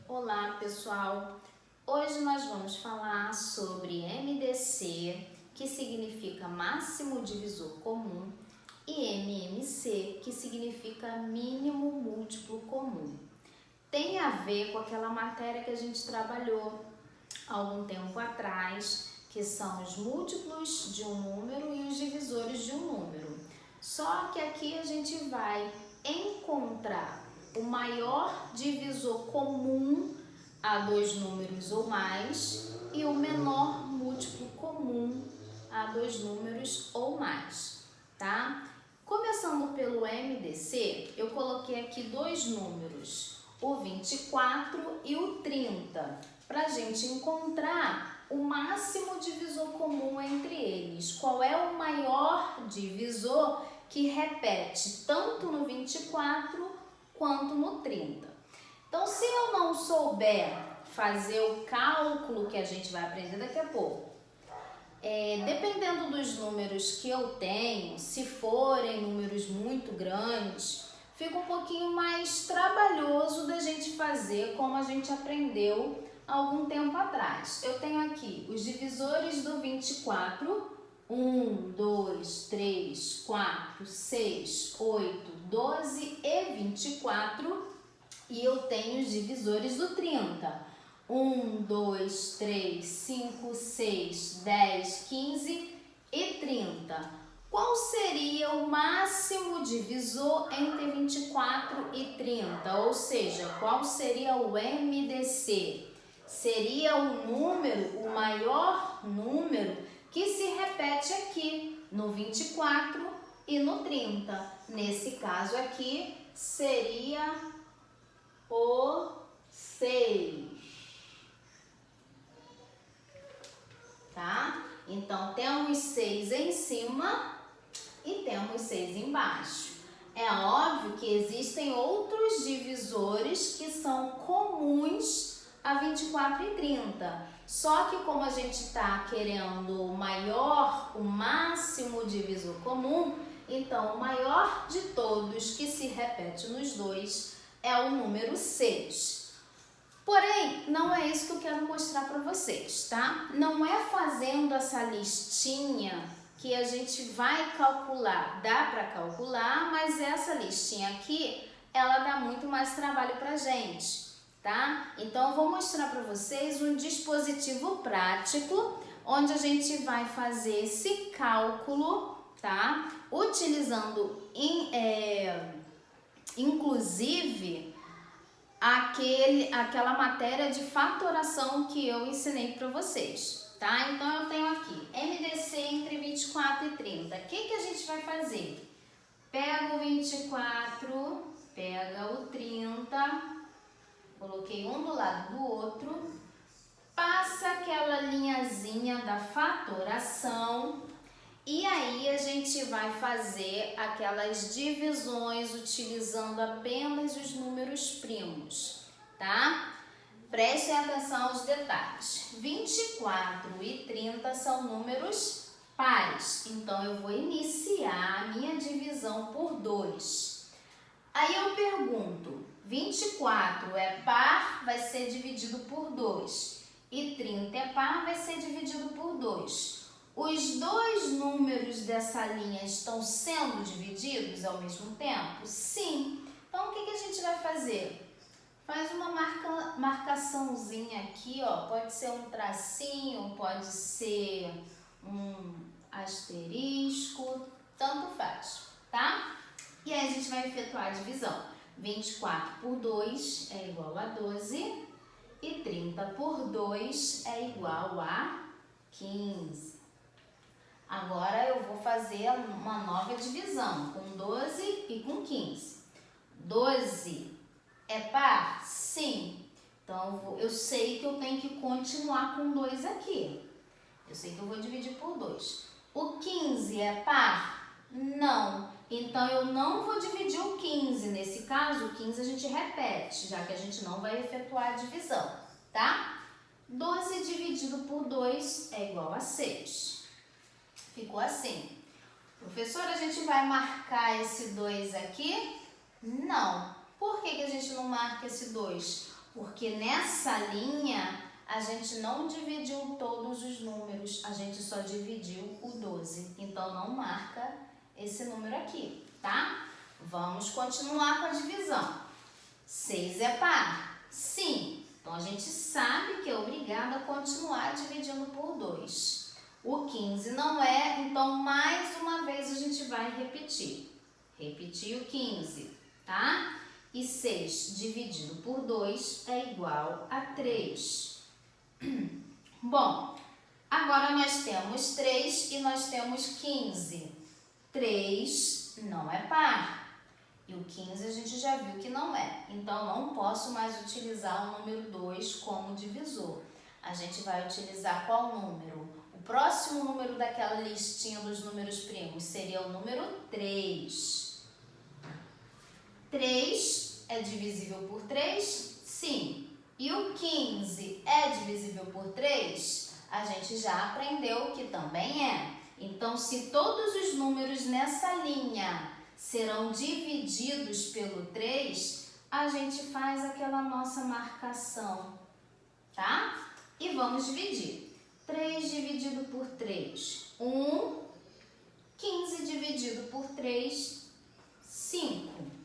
Olá, pessoal! Hoje nós vamos falar sobre MDC, que significa máximo divisor comum, e MMC, que significa mínimo múltiplo comum. Tem a ver com aquela matéria que a gente trabalhou há algum tempo atrás, que são os múltiplos de um número e os divisores de um número. Só que aqui a gente vai encontrar o maior divisor comum a dois números ou mais e o menor múltiplo comum a dois números ou mais, tá? Começando pelo MDC, eu coloquei aqui dois números, o 24 e o 30, para a gente encontrar o máximo divisor comum entre eles. Qual é o maior divisor que repete tanto no 24 quanto no 30. Então, se eu não souber fazer o cálculo que a gente vai aprender daqui a pouco, dependendo dos números que eu tenho, se forem números muito grandes, fica um pouquinho mais trabalhoso da gente fazer como a gente aprendeu há algum tempo atrás. Eu tenho aqui os divisores do 24, 1, 2, 3, 4, 6, 8, 12 e 24. E eu tenho os divisores do 30. 1, 2, 3, 5, 6, 10, 15 e 30. Qual seria o máximo divisor entre 24 e 30? Ou seja, qual seria o MDC? Seria o número, o maior número que se repete aqui no 24 e no 30. Nesse caso aqui, seria o 6. Tá? Então, temos 6 em cima e temos 6 embaixo. É óbvio que existem outros divisores que são comuns a 24 e 30. Só que como a gente está querendo o maior, o máximo divisor comum, então o maior de todos que se repete nos dois é o número 6. Porém, não é isso que eu quero mostrar para vocês, tá? Não é fazendo essa listinha que a gente vai calcular. Dá para calcular, mas essa listinha aqui, ela dá muito mais trabalho pra gente, tá? Então, eu vou mostrar para vocês um dispositivo prático, onde a gente vai fazer esse cálculo, tá? Utilizando, inclusive, aquela matéria de fatoração que eu ensinei para vocês, tá? Então, eu tenho aqui MDC entre 24 e 30. O que a gente vai fazer? Pega o 24, pega o 30, coloquei um do lado do outro, passa aquela linhazinha da fatoração e aí a gente vai fazer aquelas divisões utilizando apenas os números primos, tá? Prestem atenção aos detalhes. 24 e 30 são números pares, então eu vou iniciar a minha divisão por 2. Aí eu pergunto, 24 é par, vai ser dividido por 2, e 30 é par, vai ser dividido por 2. Os dois números dessa linha estão sendo divididos ao mesmo tempo? Sim. Então, o que a gente vai fazer? Faz uma marcaçãozinha aqui, ó. Pode ser um tracinho, pode ser um asterisco, tanto faz, tá? E aí, a gente vai efetuar a divisão. 24 por 2 é igual a 12 e 30 por 2 é igual a 15. Agora eu vou fazer uma nova divisão com 12 e com 15. 12 é par? Sim. Então eu sei que eu tenho que continuar com 2 aqui. Eu sei que eu vou dividir por 2. O 15 é par? Não. Então eu não vou dividir o 15. Nesse caso, o 15 a gente repete, já que a gente não vai efetuar a divisão, tá? 12 dividido por 2 é igual a 6. Ficou assim. Professora, a gente vai marcar esse 2 aqui? Não. Por que a gente não marca esse 2? Porque nessa linha a gente não dividiu todos os números, a gente só dividiu o 12. Então não marca esse número aqui, tá? Vamos continuar com a divisão. 6 é par? Sim. Então a gente sabe que é obrigado a continuar dividindo por 2. O 15 não é, então mais uma vez a gente vai repetir. Repetir o 15, tá? E 6 dividido por 2 é igual a 3. Bom, agora nós temos 3 e nós temos 15. 3 não é par. E o 15 a gente já viu que não é. Então, não posso mais utilizar o número 2 como divisor. A gente vai utilizar qual número? O próximo número daquela listinha dos números primos seria o número 3. 3 é divisível por 3? Sim. E o 15 é divisível por 3? A gente já aprendeu que também é. Então, se todos os números nessa linha serão divididos pelo 3, a gente faz aquela nossa marcação, tá? E vamos dividir. 3 dividido por 3, 1. 15 dividido por 3, 5.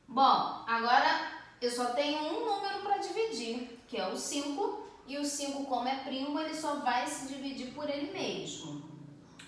Bom, agora eu só tenho um número para dividir, que é o 5. E o 5, como é primo, ele só vai se dividir por ele mesmo.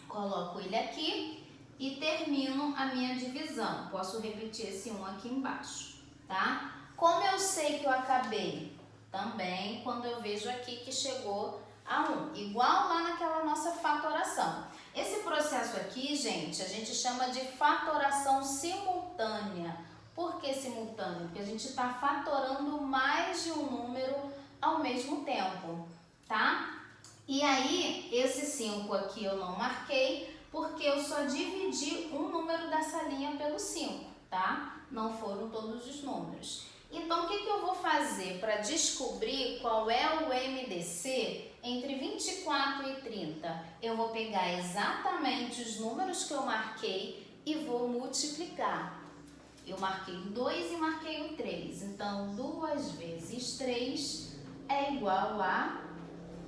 Coloco ele aqui e termino a minha divisão. Posso repetir esse 1 aqui embaixo, tá? Como eu sei que eu acabei? Também quando eu vejo aqui que chegou a 1. Igual lá naquela nossa fatoração. Esse processo aqui, gente, a gente chama de fatoração simultânea. Por que simultânea? Porque a gente está fatorando mais de um número ao mesmo tempo, tá? E aí, esse 5 aqui eu não marquei, porque eu só dividi um número dessa linha pelo 5, tá? Não foram todos os números. Então, o que eu vou fazer para descobrir qual é o MDC entre 24 e 30? Eu vou pegar exatamente os números que eu marquei e vou multiplicar. Eu marquei o 2 e marquei o 3. Então, 2 vezes 3 é igual a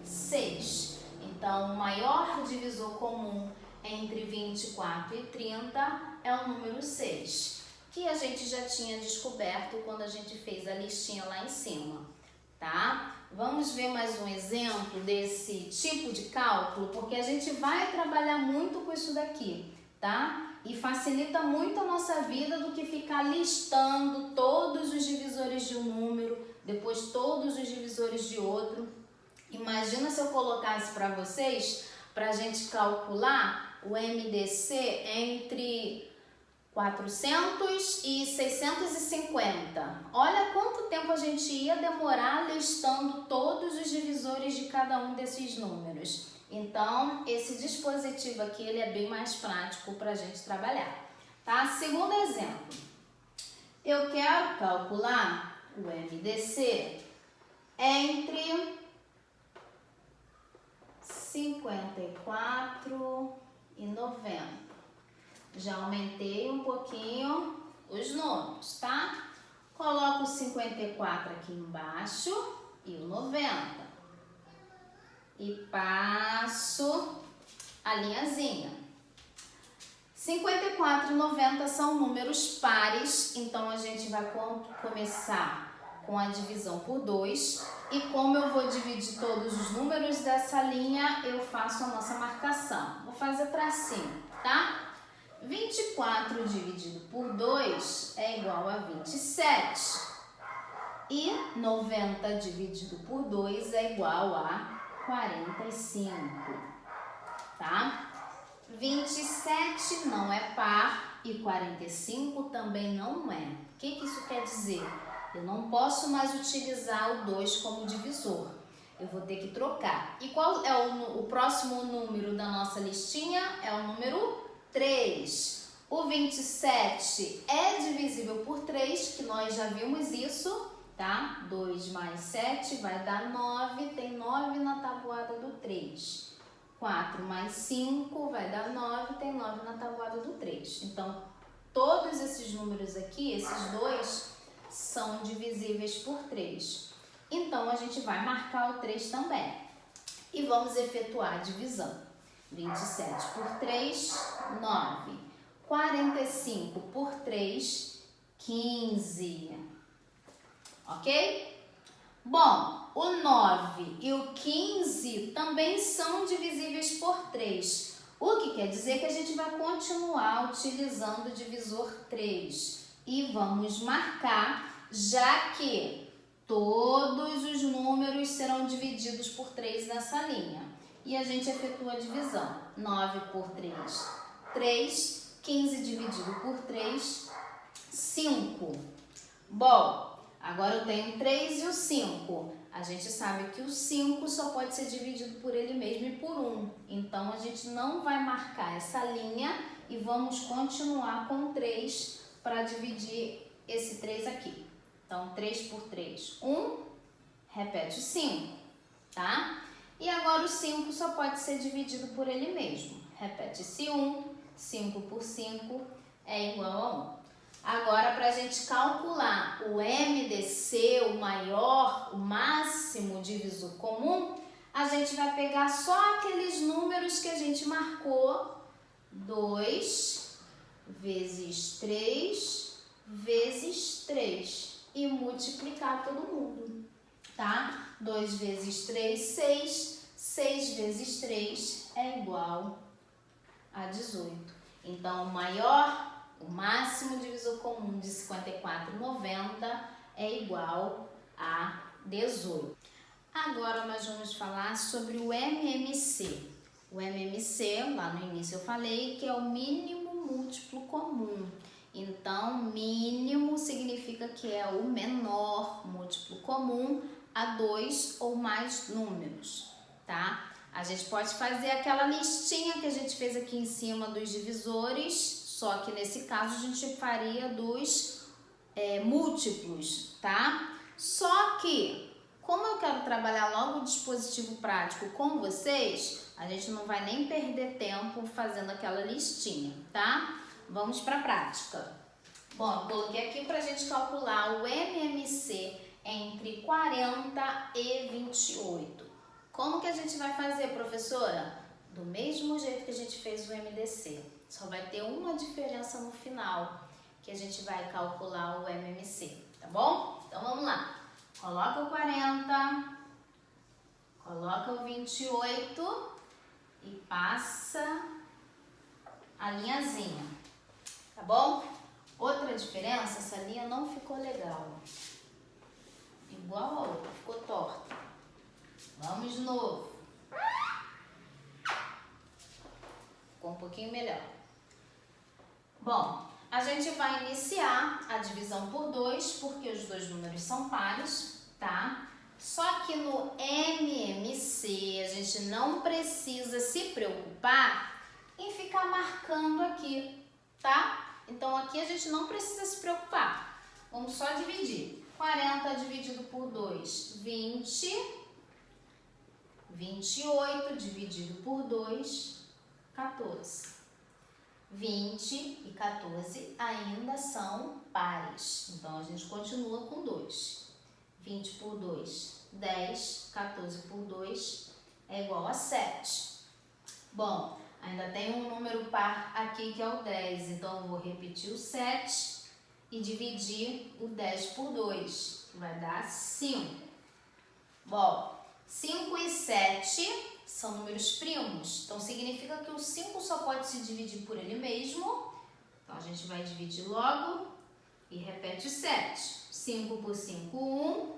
6. Então, o maior divisor comum entre 24 e 30 é o número 6, que a gente já tinha descoberto quando a gente fez a listinha lá em cima, tá? Vamos ver mais um exemplo desse tipo de cálculo, porque a gente vai trabalhar muito com isso daqui, tá? E facilita muito a nossa vida do que ficar listando todos os divisores de um número, depois todos os divisores de outro. Imagina se eu colocasse para vocês, para a gente calcular o MDC entre 400 e 650. Olha quanto tempo a gente ia demorar listando todos os divisores de cada um desses números. Então, esse dispositivo aqui ele é bem mais prático para a gente trabalhar. Tá? Segundo exemplo, eu quero calcular o MDC entre 54 e 90. Já aumentei um pouquinho os números, tá? Coloco o 54 aqui embaixo e o 90. E passo a linhazinha. 54 e 90 são números pares, então a gente vai começar com a divisão por 2. E como eu vou dividir todos os números dessa linha, eu faço a nossa marcação. Vou fazer tracinho, tá? 24 dividido por 2 é igual a 27. E 90 dividido por 2 é igual a 45, tá? 27 não é par e 45 também não é. O que isso quer dizer? Eu não posso mais utilizar o 2 como divisor. Eu vou ter que trocar. E qual é o próximo número da nossa listinha? É o número 3. O 27 é divisível por 3, que nós já vimos isso, tá? 2 mais 7 vai dar 9, tem 9 na tabuada do 3. 4 mais 5 vai dar 9, tem 9 na tabuada do 3. Então, todos esses números aqui, esses dois, são divisíveis por 3. Então, a gente vai marcar o 3 também. E vamos efetuar a divisão. 27 por 3, 9. 45 por 3, 15. Ok? Bom, o 9 e o 15 também são divisíveis por 3. O que quer dizer que a gente vai continuar utilizando o divisor 3. E vamos marcar, já que todos os números serão divididos por 3 nessa linha. E a gente efetua a divisão. 9 por 3, 3. 15 dividido por 3, 5. Bom, agora eu tenho 3 e o 5. A gente sabe que o 5 só pode ser dividido por ele mesmo e por 1. Então, a gente não vai marcar essa linha e vamos continuar com 3 para dividir esse 3 aqui. Então, 3 por 3, 1. Repete o 5, tá? E agora o 5 só pode ser dividido por ele mesmo. Repete esse 1. 5 por 5 é igual a 1. Agora, para a gente calcular o MDC, o maior, o máximo divisor comum, a gente vai pegar só aqueles números que a gente marcou. 2 vezes 3 vezes 3 e multiplicar todo mundo, tá? 2 vezes 3, 6. 6 vezes 3 é igual a 18. Então, o máximo divisor comum de 54,90 é igual a 18. Agora, nós vamos falar sobre o MMC. O MMC, lá no início eu falei que é o mínimo múltiplo comum. Então, mínimo significa que é o menor múltiplo comum a 2 ou mais números, tá? A gente pode fazer aquela listinha que a gente fez aqui em cima dos divisores, só que nesse caso a gente faria dos múltiplos, tá? Só que, como eu quero trabalhar logo o dispositivo prático com vocês, a gente não vai nem perder tempo fazendo aquela listinha, tá? Vamos para a prática. Bom, eu coloquei aqui para a gente calcular o MMC entre 40 e 28. Como que a gente vai fazer, professora? Do mesmo jeito que a gente fez o MDC. Só vai ter uma diferença no final, que a gente vai calcular o MMC, tá bom? Então, vamos lá. Coloca o 40, coloca o 28 e passa a linhazinha, tá bom? Outra diferença, essa linha não ficou legal. Igual a outra, ficou torta. Vamos de novo. Ficou um pouquinho melhor. Bom, a gente vai iniciar a divisão por 2, porque os dois números são pares, tá? Só que no MMC, a gente não precisa se preocupar em ficar marcando aqui, tá? Então, aqui a gente não precisa se preocupar. Vamos só dividir. 40 dividido por 2, 20. 28 dividido por 2, 14. 20 e 14 ainda são pares. Então, a gente continua com 2. 20 por 2, 10. 14 por 2 é igual a 7. Bom, ainda tem um número par aqui que é o 10. Então, eu vou repetir o 7 e dividir o 10 por 2. Vai dar 5. Bom, 5 e 7 são números primos, então significa que o 5 só pode se dividir por ele mesmo. Então, a gente vai dividir logo e repete o 7. 5 por 5, 1.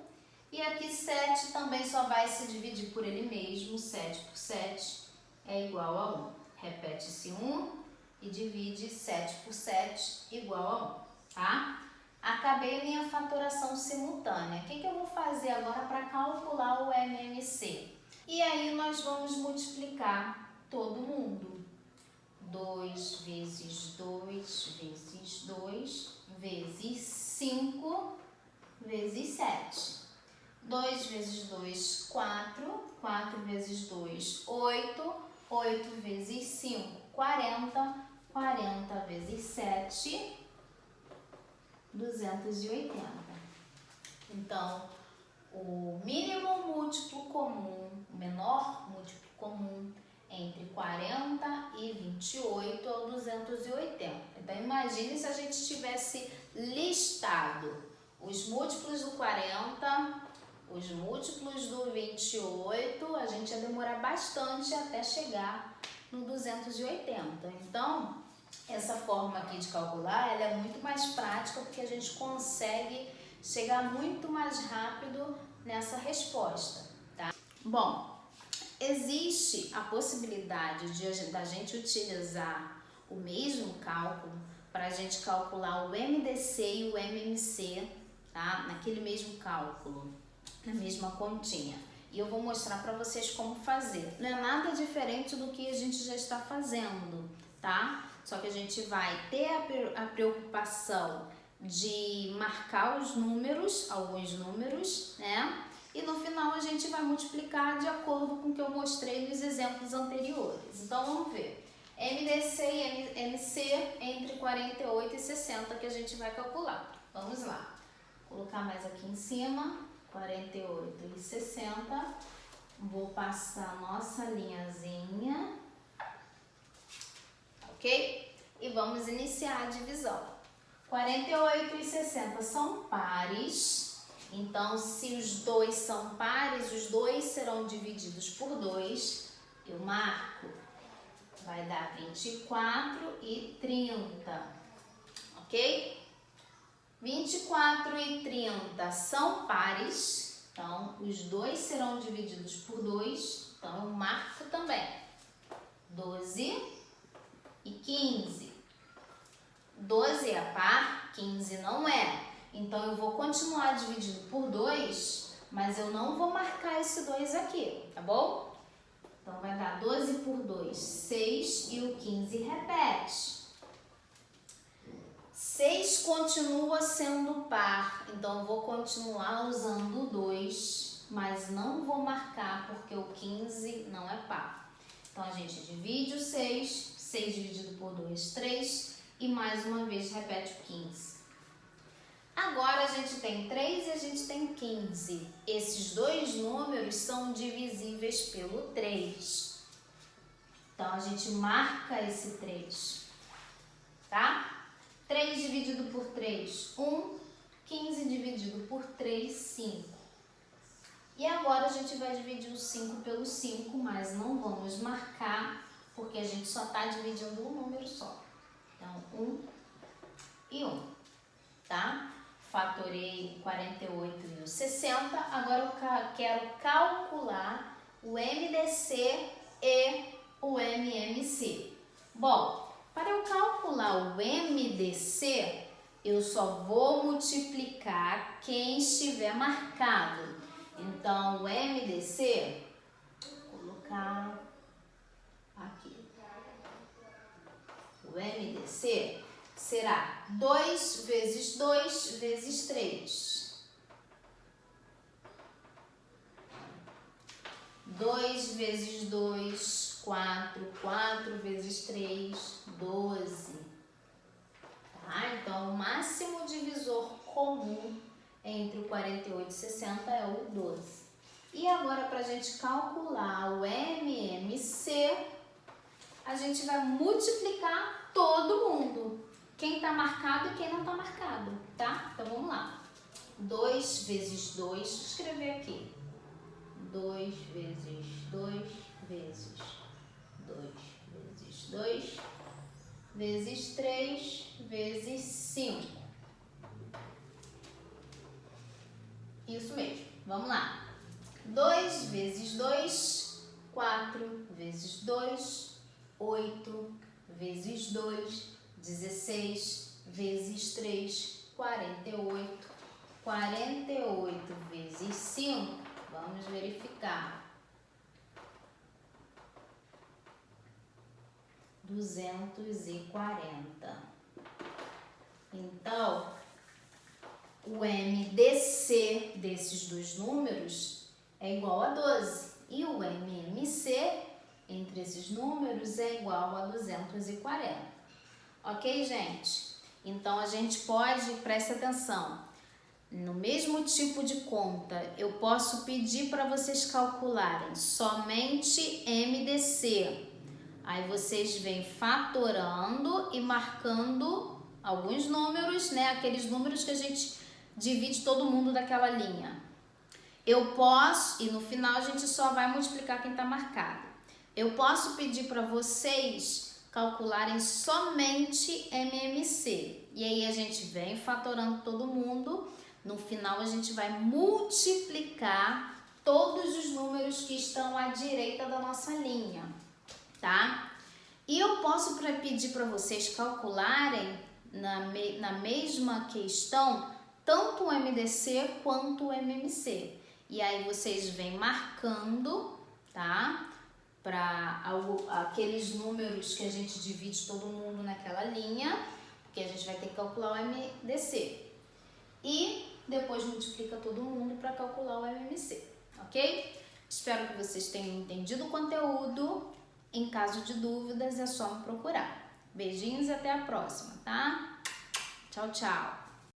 E aqui 7 também só vai se dividir por ele mesmo. 7 por 7 é igual a 1. Repete esse 1 e divide 7 por 7 igual a 1, tá? Acabei a minha fatoração simultânea. O que eu vou fazer agora para calcular o MMC? E aí nós vamos multiplicar todo mundo. 2 vezes 2 vezes 2 vezes 5 vezes 7. 2 vezes 2, 4. 4 vezes 2, 8. 8 vezes 5, 40. 40 vezes 7, 280. Então, o mínimo múltiplo comum, o menor múltiplo comum entre 40 e 28 é o 280. Então, imagine se a gente tivesse listado os múltiplos do 40, os múltiplos do 28, a gente ia demorar bastante até chegar no 280. Então, essa forma aqui de calcular, ela é muito mais prática porque a gente consegue chegar muito mais rápido nessa resposta, tá? Bom, existe a possibilidade da gente utilizar o mesmo cálculo para a gente calcular o MDC e o MMC, tá? Naquele mesmo cálculo, na mesma continha. E eu vou mostrar para vocês como fazer. Não é nada diferente do que a gente já está fazendo, tá? Só que a gente vai ter a preocupação de marcar os números, alguns números, né? E no final a gente vai multiplicar de acordo com o que eu mostrei nos exemplos anteriores. Então vamos ver. MDC e MC entre 48 e 60 que a gente vai calcular. Vamos lá. Vou colocar mais aqui em cima, 48 e 60. Vou passar a nossa linhazinha. Ok? E vamos iniciar a divisão. 48 e 60 são pares, então se os dois são pares, os dois serão divididos por 2. Eu marco, vai dar 24 e 30, ok? 24 e 30 são pares, então os dois serão divididos por 2, então eu marco também. 12 e 15. 12 é par, 15 não é. Então, eu vou continuar dividindo por 2, mas eu não vou marcar esse 2 aqui, tá bom? Então, vai dar 12 por 2, 6 e o 15 repete. 6 continua sendo par, então eu vou continuar usando o 2, mas não vou marcar porque o 15 não é par. Então, a gente divide o 6, 6 dividido por 2, 3, e mais uma vez repete o 15. Agora, a gente tem 3 e a gente tem 15. Esses dois números são divisíveis pelo 3. Então, a gente marca esse 3, tá? 3 dividido por 3, 1. 15 dividido por 3, 5. E agora, a gente vai dividir o 5 pelo 5, mas não vamos marcar, porque a gente só está dividindo um número só. Então, 1 e 1, tá? Fatorei 48 e o 60. Agora eu quero calcular o MDC e o MMC. Bom, para eu calcular o MDC, eu só vou multiplicar quem estiver marcado. Então, o MDC, vou colocar aqui. O MDC será 2 vezes 2 vezes 3. 2 vezes 2, 4. 4 vezes 3, 12. Tá? Então, o máximo divisor comum entre o 48 e 60 é o 12. E agora, para a gente calcular o MMC, a gente vai multiplicar todo mundo. Quem está marcado e quem não está marcado, tá? Então, vamos lá. 2 vezes 2, vou escrever aqui. 2 vezes 2 vezes 2 vezes 2 vezes 3 vezes 5. Isso mesmo. Vamos lá. 2 vezes 2, 4 vezes 2, 8 vezes 2, 16 vezes 3, 48. 48 vezes 5, vamos verificar. 240. Então, o MDC desses dois números é igual a 12. E o MMC entre esses números é igual a 240. Ok, gente? Então, a gente pode, presta atenção, no mesmo tipo de conta, eu posso pedir para vocês calcularem somente MDC. Aí vocês vêm fatorando e marcando alguns números, né? Aqueles números que a gente divide todo mundo daquela linha. Eu posso, e no final a gente só vai multiplicar quem está marcado. Eu posso pedir para vocês calcularem somente MMC. E aí a gente vem fatorando todo mundo. No final a gente vai multiplicar todos os números que estão à direita da nossa linha, tá? E eu posso pedir para vocês calcularem na mesma questão tanto o MDC quanto o MMC. E aí vocês vêm marcando, tá? Para aqueles números que a gente divide todo mundo naquela linha, porque a gente vai ter que calcular o MDC. E depois multiplica todo mundo para calcular o MMC, ok? Espero que vocês tenham entendido o conteúdo. Em caso de dúvidas, é só me procurar. Beijinhos e até a próxima, tá? Tchau, tchau!